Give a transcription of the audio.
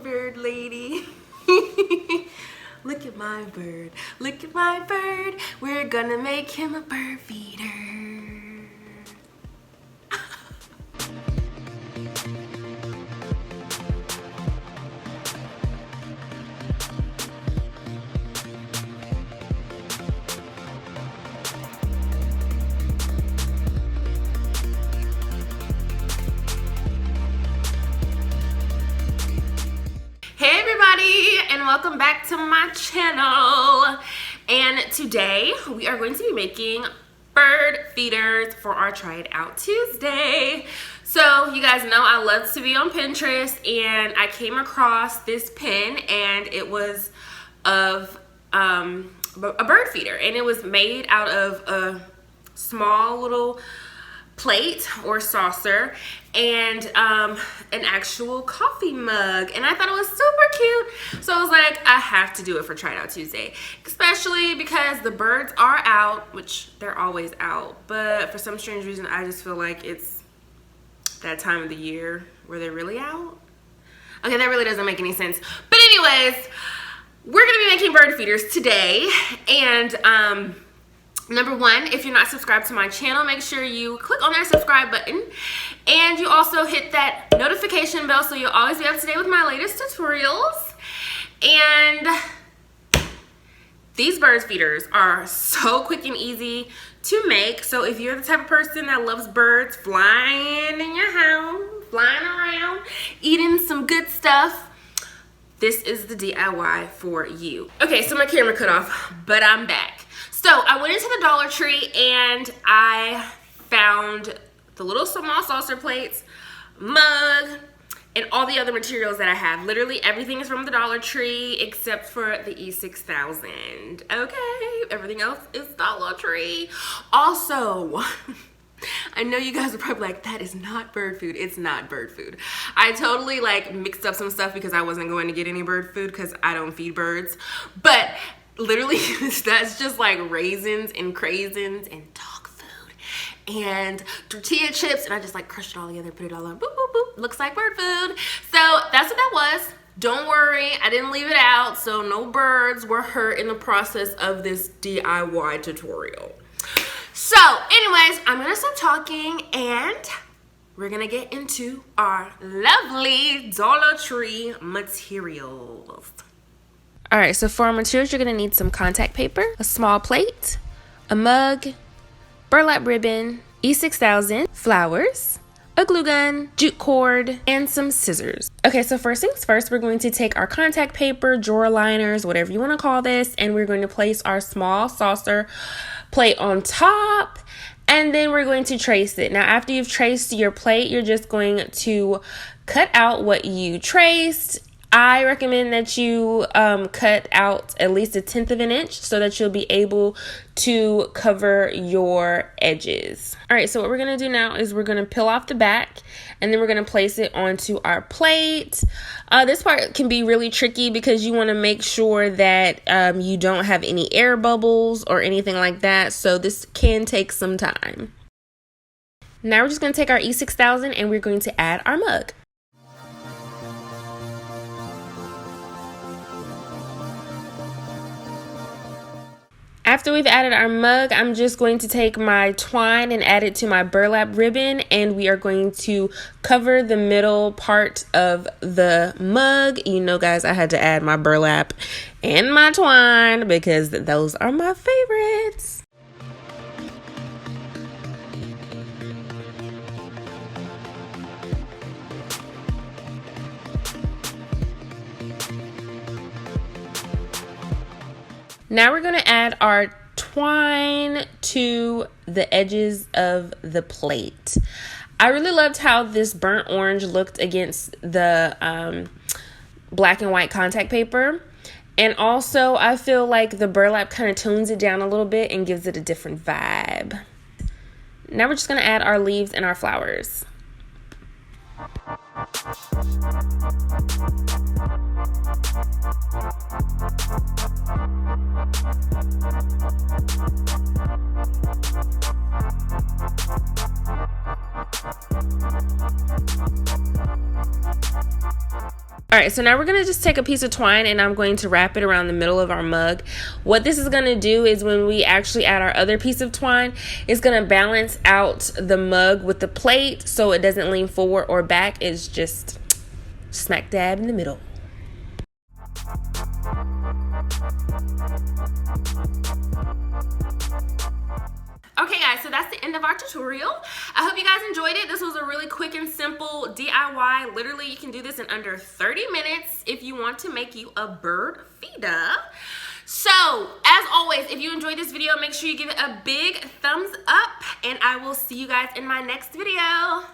bird lady. Look at my bird. Look at my bird. We're gonna make him a bird feeder. Hey everybody, and welcome back to my channel. And today we are going to be making bird feeders for our Try It Out Tuesday. So you guys know I love to be on Pinterest, and I came across this pin, and it was of a bird feeder, and it was made out of a small little plate or saucer and an actual coffee mug, and I thought it was super cute, so I was like, I have to do it for Try It Out Tuesday, especially because the birds are out, which they're always out, but for some strange reason I just feel like it's that time of the year where they're really out. Okay, that really doesn't make any sense, but anyways, we're gonna be making bird feeders today. And number one, if you're not subscribed to my channel, make sure you click on that subscribe button, and you also hit that notification bell so you'll always be up to date with my latest tutorials. And these bird feeders are so quick and easy to make, so if you're the type of person that loves birds flying in your house, flying around, eating some good stuff, this is the DIY for you. Okay, so my camera cut off, but I'm back. So I went into the Dollar Tree and I found the little small saucer plates, mug, and all the other materials that I have. Literally everything is from the Dollar Tree except for the E6000. Okay, everything else is Dollar Tree. Also, I know you guys are probably like, that is not bird food. It's not bird food. I totally like mixed up some stuff because I wasn't going to get any bird food because I don't feed birds. But literally, that's just like raisins and craisins and dog food and tortilla chips, and I just like crushed it all together, put it all on, boop, boop, boop. Looks like bird food. So that's what that was. Don't worry, I didn't leave it out, so no birds were hurt in the process of this DIY tutorial. So anyways, I'm gonna stop talking and we're gonna get into our lovely Dollar Tree materials. All right, so for our materials, you're gonna need some contact paper, a small plate, a mug, burlap ribbon, E6000, flowers, a glue gun, jute cord, and some scissors. Okay, so first things first, we're going to take our contact paper, drawer liners, whatever you wanna call this, and we're going to place our small saucer plate on top, and then we're going to trace it. Now, after you've traced your plate, you're just going to cut out what you traced. I recommend that you cut out at least 1/10 of an inch so that you'll be able to cover your edges. All right, so what we're gonna do now is we're gonna peel off the back, and then we're gonna place it onto our plate. This part can be really tricky because you wanna make sure that you don't have any air bubbles or anything like that, so this can take some time. Now we're just gonna take our E6000 and we're going to add our mug. After we've added our mug, I'm just going to take my twine and add it to my burlap ribbon, and we are going to cover the middle part of the mug. You know, guys, I had to add my burlap and my twine because those are my favorites. Now we're going to add our twine to the edges of the plate. I really loved how this burnt orange looked against the black and white contact paper. And also, I feel like the burlap kind of tones it down a little bit and gives it a different vibe. Now we're just going to add our leaves and our flowers. All right, so now we're gonna just take a piece of twine and I'm going to wrap it around the middle of our mug. What this is gonna do is when we actually add our other piece of twine, it's gonna balance out the mug with the plate so it doesn't lean forward or back. It's just smack dab in the middle. Okay guys, so that's the end of our tutorial. I hope you guys enjoyed it. This was a really quick and simple DIY. Literally, you can do this in under 30 minutes if you want to make you a bird feeder. So, as always, if you enjoyed this video, make sure you give it a big thumbs up, and I will see you guys in my next video.